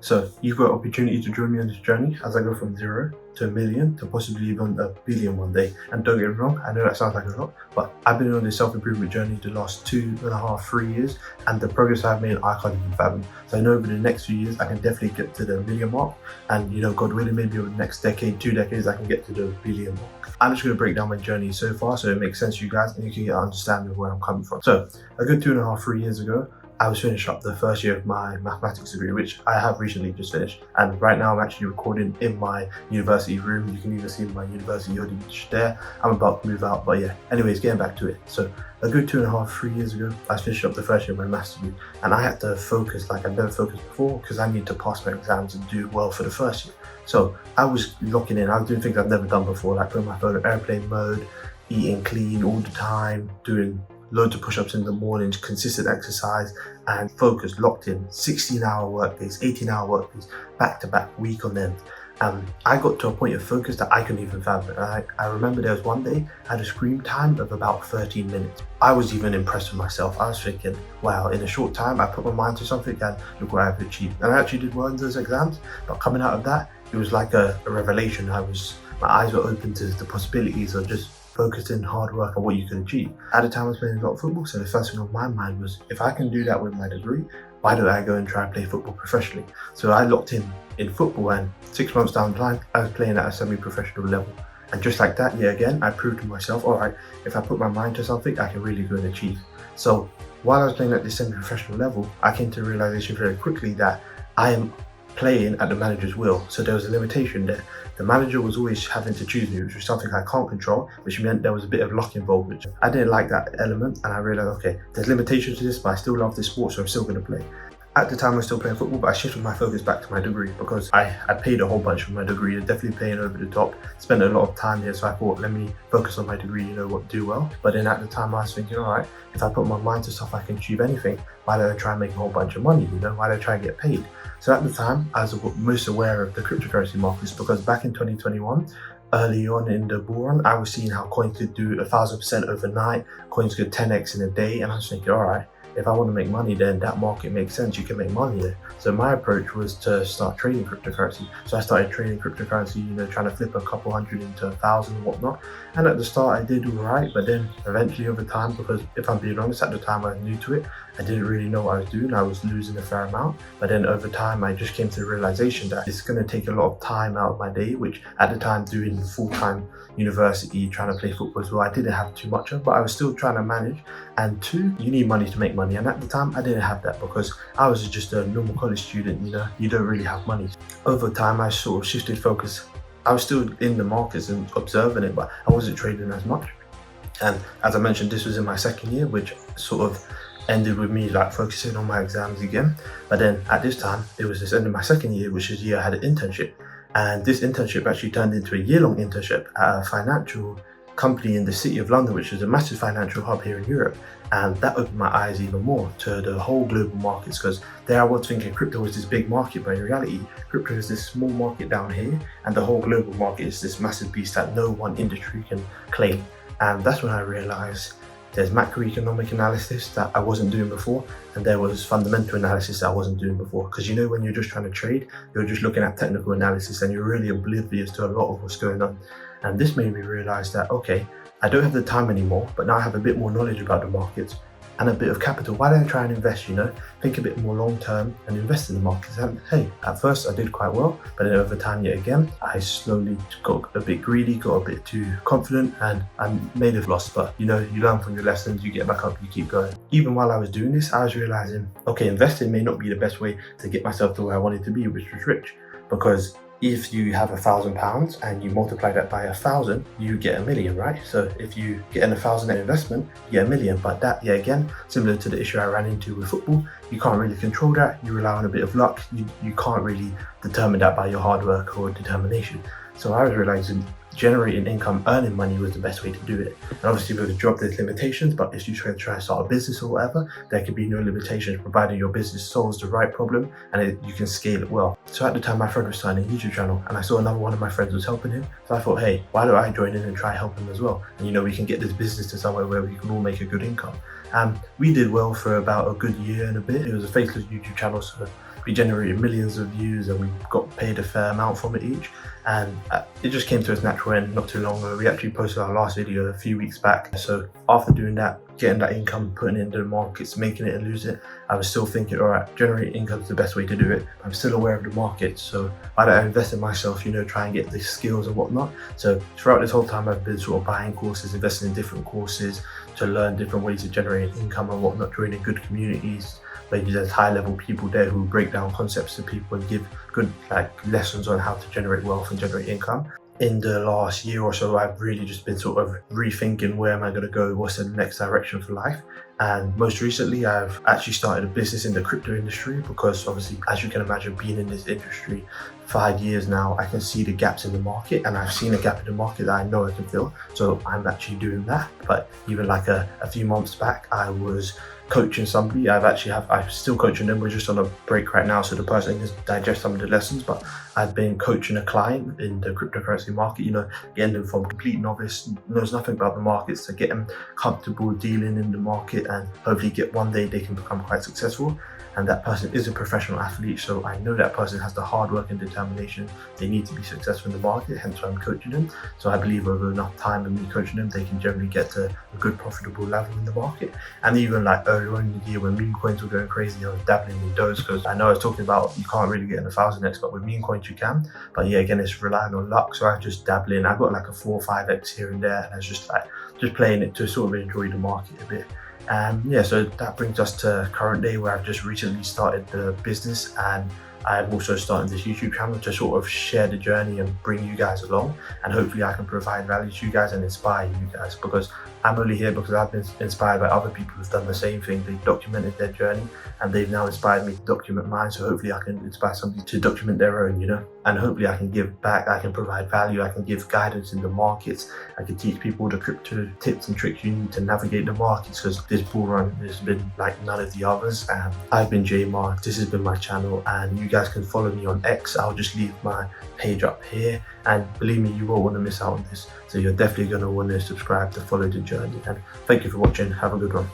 So you've got opportunity to join me on this journey as I go from zero to a million to possibly even a billion one day. And don't get me wrong, I know that sounds like a lot, but I've been on this self-improvement journey the last 2.5, 3 years, and the progress I've made, I can't even fathom. So I know over the next few years, I can definitely get to the million mark. And God willing, maybe over the next decade, 2 decades, I can get to the billion mark. I'm just going to break down my journey so far so it makes sense to you guys and you can get an understanding of where I'm coming from. So a good 2.5, 3 years ago, I was finishing up the first year of my mathematics degree, which I have recently just finished. And right now I'm actually recording in my university room. You can even see my university hoodie there. I'm about to move out, but yeah. Anyways, getting back to it. So a good 2.5, 3 years ago, I finished up the first year of my maths degree. And I had to focus like I've never focused before because I need to pass my exams and do well for the first year. So I was locking in. I was doing things I've never done before, like putting my phone in airplane mode, eating clean all the time, doing loads of push-ups in the mornings, consistent exercise, and focus, locked in, 16-hour workdays, 18-hour workdays, back-to-back, week on end. I got to a point of focus that I couldn't even fathom. I remember there was one day I had a screen time of about 13 minutes. I was even impressed with myself. I was thinking, wow, in a short time, I put my mind to something and look what I've achieved. And I actually did well in those exams, but coming out of that, it was like a revelation. My eyes were open to the possibilities of just focusing hard work on what you can achieve. At the time I was playing a lot of football, so the first thing on my mind was, if I can do that with my degree, why don't I go and try and play football professionally? So I locked in football, and 6 months down the line, I was playing at a semi-professional level. And just like that, yet again, I proved to myself, all right, if I put my mind to something, I can really go and achieve. So while I was playing at this semi-professional level, I came to a realization very quickly that I am playing at the manager's will. So there was a limitation there. The manager was always having to choose me, which was something I can't control, which meant there was a bit of luck involved, which I didn't like that element. And I realized, okay, there's limitations to this, but I still love this sport, so I'm still going to play. At the time I was still playing football, but I shifted my focus back to my degree because I paid a whole bunch for my degree, definitely paying over the top, spent a lot of time here, so I thought, let me focus on my degree, do well. But then at the time I was thinking, all right, if I put my mind to stuff, I can achieve anything. Why don't I try and make a whole bunch of money, why don't I try and get paid? So at the time, I was most aware of the cryptocurrency markets because back in 2021, early on in the bull run, I was seeing how coins could do 1,000% overnight, coins could 10x in a day, and I was thinking, all right, if I want to make money, then that market makes sense. You can make money there. So my approach was to start trading cryptocurrency. So I started trading cryptocurrency, trying to flip a couple hundred into 1,000 and whatnot. And at the start, I did all right, but then eventually over time, because if I'm being honest, at the time I was new to it, I didn't really know what I was doing. I was losing a fair amount. But then over time, I just came to the realization that it's going to take a lot of time out of my day, which at the time doing full-time university, trying to play football as well, I didn't have too much of, but I was still trying to manage. And two, you need money to make money. And at the time, I didn't have that because I was just a normal college student, you don't really have money. Over time, I sort of shifted focus. I was still in the markets and observing it, but I wasn't trading as much. And as I mentioned, this was in my second year, which sort of ended with me like focusing on my exams again. But then at this time, it was this end of my second year, which is the year I had an internship. And this internship actually turned into a year-long internship at a financial company in the city of London, which is a massive financial hub here in Europe. And that opened my eyes even more to the whole global markets, because there I was thinking crypto was this big market, but in reality, crypto is this small market down here, and the whole global market is this massive beast that no one industry can claim. And that's when I realized there's macroeconomic analysis that I wasn't doing before, and there was fundamental analysis that I wasn't doing before. Because when you're just trying to trade, you're just looking at technical analysis and you're really oblivious to a lot of what's going on. And this made me realize that, okay, I don't have the time anymore, but now I have a bit more knowledge about the markets and a bit of capital. Why don't I try and invest, think a bit more long term and invest in the markets? And hey, at first I did quite well, but then over time yet again, I slowly got a bit greedy, got a bit too confident, and I made a loss. But you learn from your lessons, you get back up, you keep going. Even while I was doing this, I was realizing, okay, investing may not be the best way to get myself to where I wanted to be, which was rich. Because if you have £1,000 and you multiply that by 1,000, you get 1,000,000, right? So if you get an 1,000 investment, you get 1,000,000. But that, yet again, similar to the issue I ran into with football, you can't really control that. You rely on a bit of luck. You can't really determine that by your hard work or determination. So I was realizing generating income, earning money was the best way to do it. And obviously with a job, there's limitations, but if you try to start a business or whatever, there could be no limitations, provided your business solves the right problem and you can scale it well. So at the time, my friend was starting a YouTube channel, and I saw another one of my friends was helping him. So I thought, hey, why don't I join in and try help him as well? And we can get this business to somewhere where we can all make a good income. And we did well for about a good year and a bit. It was a faceless YouTube channel, so we generated millions of views and we got paid a fair amount from it each. And it just came to its natural end not too long ago. We actually posted our last video a few weeks back. So after doing that, getting that income, putting it into the markets, making it and losing it, I was still thinking, all right, generating income is the best way to do it. I'm still aware of the market. So I invest in myself, try and get the skills and whatnot. So throughout this whole time, I've been sort of buying courses, investing in different courses to learn different ways of generating income and whatnot, joining good communities. Maybe there's high-level people there who break down concepts to people and give good lessons on how to generate wealth and generate income. In the last year or so, I've really just been sort of rethinking where am I going to go, what's the next direction for life. And most recently, I've actually started a business in the crypto industry because obviously, as you can imagine, being in this industry 5 years now, I can see the gaps in the market, and I've seen a gap in the market that I know I can fill. So I'm actually doing that. But even like a few months back, I was coaching somebody. I'm still coaching them. We're just on a break right now, so the person can digest some of the lessons. But I've been coaching a client in the cryptocurrency market, getting them from complete novice, knows nothing about the markets, to get them comfortable dealing in the market, and hopefully one day they can become quite successful. And that person is a professional athlete, so I know that person has the hard work and determination they need to be successful in the market, hence why I'm coaching them. So I believe over enough time and me coaching them, they can generally get to a good profitable level in the market. And even like earlier on in the year when meme coins were going crazy, I was dabbling in those, because I know I was talking about you can't really get in 1,000x, but with meme coins you can. But yeah, again, it's relying on luck. So I just dabble in. I got like a 4 or 5x here and there, and I was just playing it to sort of enjoy the market a bit. Yeah, so that brings us to current day, where I've just recently started the business, and I'm also starting this YouTube channel to sort of share the journey and bring you guys along, and hopefully I can provide value to you guys and inspire you guys, because I'm only here because I've been inspired by other people who've done the same thing. They've documented their journey and they've now inspired me to document mine. So hopefully I can inspire somebody to document their own, and hopefully I can give back, I can provide value, I can give guidance in the markets, I can teach people the crypto tips and tricks you need to navigate the markets, because this bull run has been like none of the others. And I've been J Mark, this has been my channel, and you guys can follow me on X. I'll just leave my page up here, and believe me, you won't want to miss out on this. So you're definitely going to want to subscribe to follow the journey. And thank you for watching. Have a good one.